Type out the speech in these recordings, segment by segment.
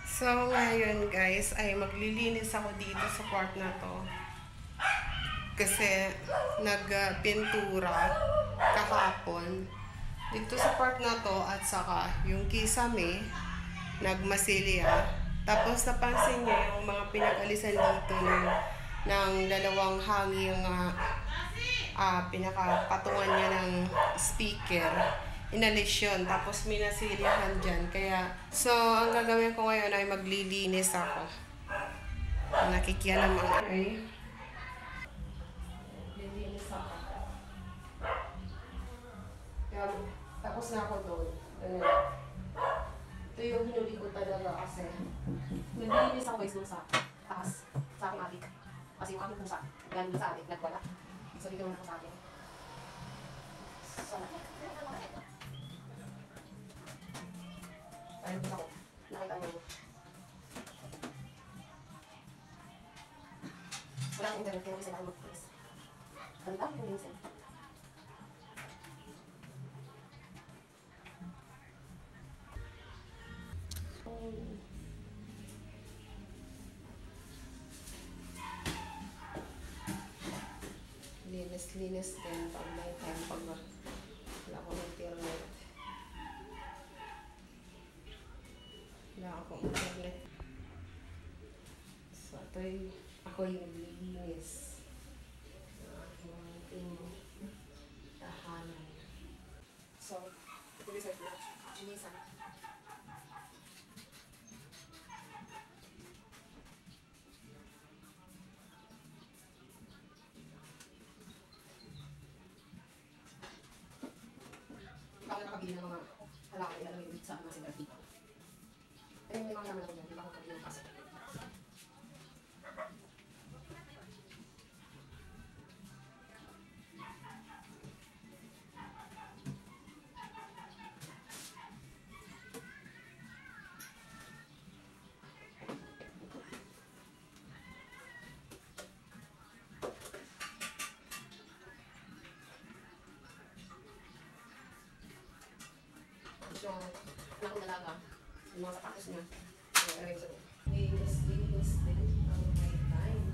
So, ngayon guys, ay maglilinis ako dito sa part na to. Kasi, nagpintura kahapon dito sa part na to at saka yung kisame, nagmasilya. Tapos, napansin niyo yung mga pinag-alisan dito ng dalawang hanging pinakapatungan niya ng speaker. Inalis yun. Tapos minasilyahan dyan. Kaya, so, ang gagawin ko ngayon ay maglilinis ako. Nakikialam ang ay. Lilinis ako. Kaya, tapos na ako doon. Ito yung hinuli ko talaga kasi. Naglilinis ako guys doon sa taas. Sa aking atik. Kasi yung aking pusa. Galing sa atik. Nagwala. So, dito naman ako sa akin. So, ayun ako. Nakita niyo. Wala akong internet kaya kasi ako mag-press. Ganda ko yung minsan. Linis din pag may time pag wala akong internet. Wala akong internet. So, ako yung naglilinis ng ating tahanan. So, ito yung sa linisan. Baka nakabili ng mga halakay na lang sa mga sigar dito. Ayun yung mga naman ako dyan, di ba ako kabili ng pasok. So, anak ko dalaga, yung mga sapatos niya, linis din ang may time.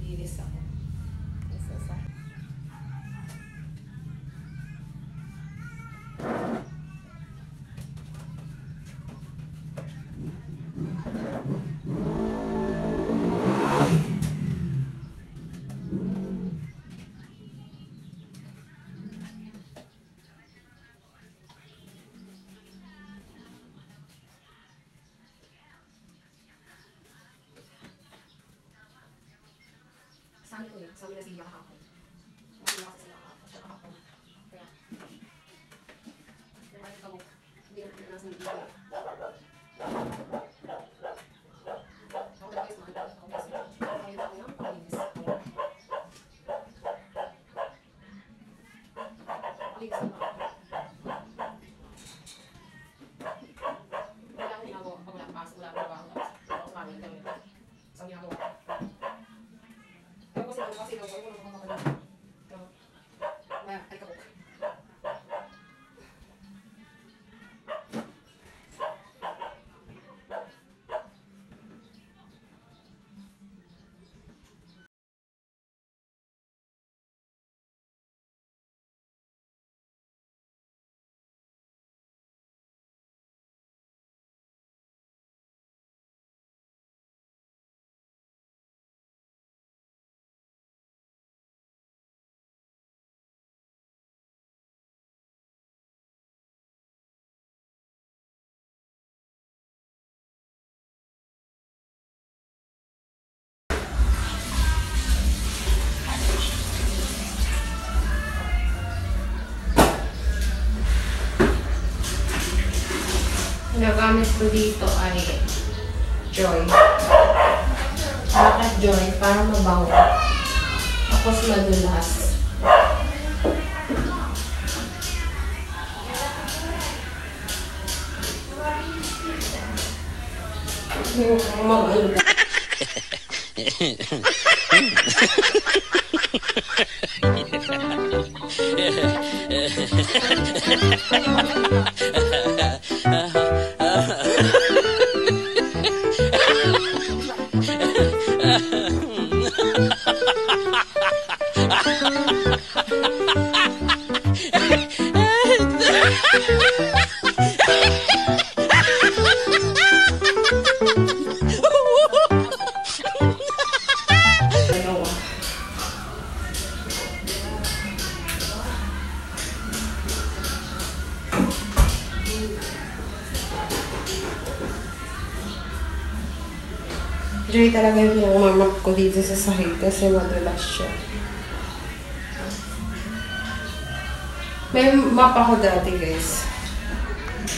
Linis ako. Isa-isa. Sa amin na siya kahapon. Nakila kasi sila kahapon. Kaya, balik ako. Hindi na pinanasa ng video. Ako na guys, makita ako kasi. Ngayon ako ng palinis. Palinis na ako. Wala akong ginagawa. Pag wala pass, wala akong trabaho. Wala akong pangin. Sa ginagawa. Kasi daw, wala akong makakalala. Ay kapok. Nagamit ko dito ay Joy. Bakit Joy? Para mabango. Tapos madulas. Mag-ano ba? Joy talaga yung pinangmamap ko dito sa sahig kasi madulas siya. May map ako dati, guys.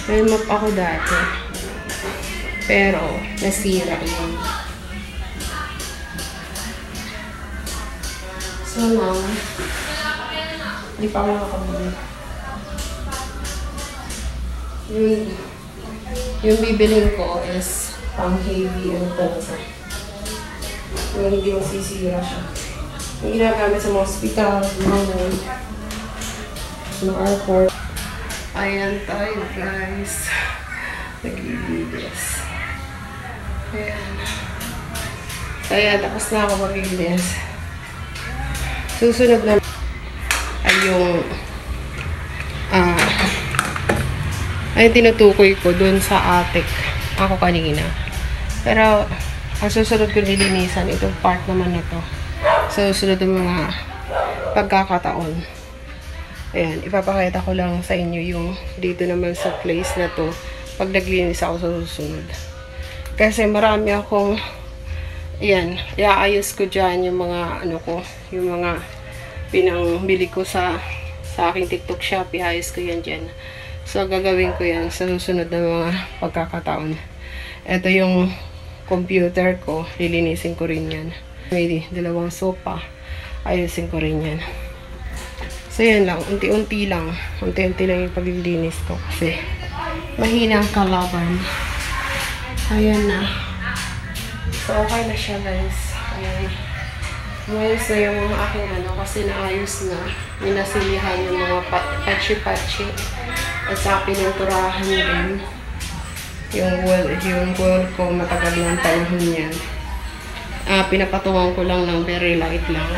May map ako dati. Pero, nasira yun. So now, hindi pa ako nakakabili. Yung bibiling ko is pang heavy and talaga. Yung hindi masisira siya. Yung ginagamit sa mga hospital, mga airport. Ayan tayo, guys. Naglilinis. Ayan. Ayan, tapos na ako maglinis. Susunod na ay yung ay tinutukoy ko dun sa attic ako kanina. Pero ang susunod ko nilinisan itong part naman na to. So susunod ng mga pagkakataon. Ayan, ipapakita ko lang sa inyo yung dito naman sa place na to pag naglinis ako sa susunod. Kasi marami akong ayan, iaayos ko dyan yung mga ano ko, yung mga pinangbili ko sa aking TikTok shop, iayos ko yan dyan. So gagawin ko yan sa susunod na mga pagkakataon. Ito yung computer ko, lilinisin ko rin yan. May dalawang sofa, ayusin ko rin yan. So yan lang, unti-unti lang. Unti-unti lang yung paglilinis ko kasi mahina ang kalaban. Ayan na. So okay na siya, guys. Ayan. Umayos na yung mga aking ano kasi naayos na. Minasilihan yung mga patchi-patchi. At sa pininturahan din. Yung wall ko matagal ng panahon yan. Pinapatungan ko lang ng very light lang.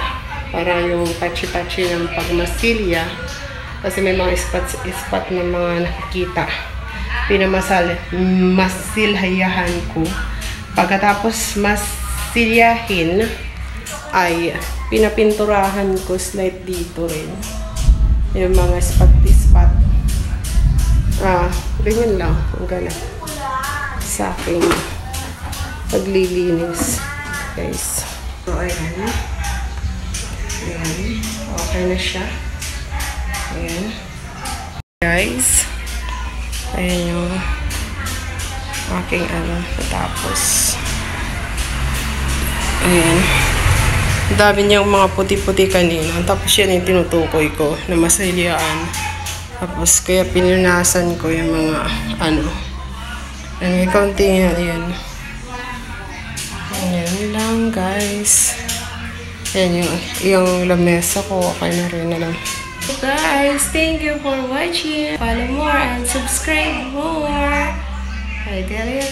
Para yung patchi-patchi ng pagmasilya. Kasi may mga spot na mga nakikita. Masilhayahan ko. Pagkatapos masilyahin, ay pinapinturahan ko slight dito rin. Yung mga spot-spot. Ganyan lang. Ang gana. Sa aking paglilinis. Guys. So, ayan. Ayan. Okay na siya. Ayan. Guys. Ayan yung aking ano. Tapos. Ayan. Dami niyang mga puti-puti kanina. Tapos yan yung tinutukoy ko na masilyaan. Tapos kaya pinunasan ko yung mga ano. And may kaunti nga yan. Ayan lang, guys. Ayan yung lamesa ko. Okay na rin na lang. So guys, thank you for watching. Follow more and subscribe more. I tell you.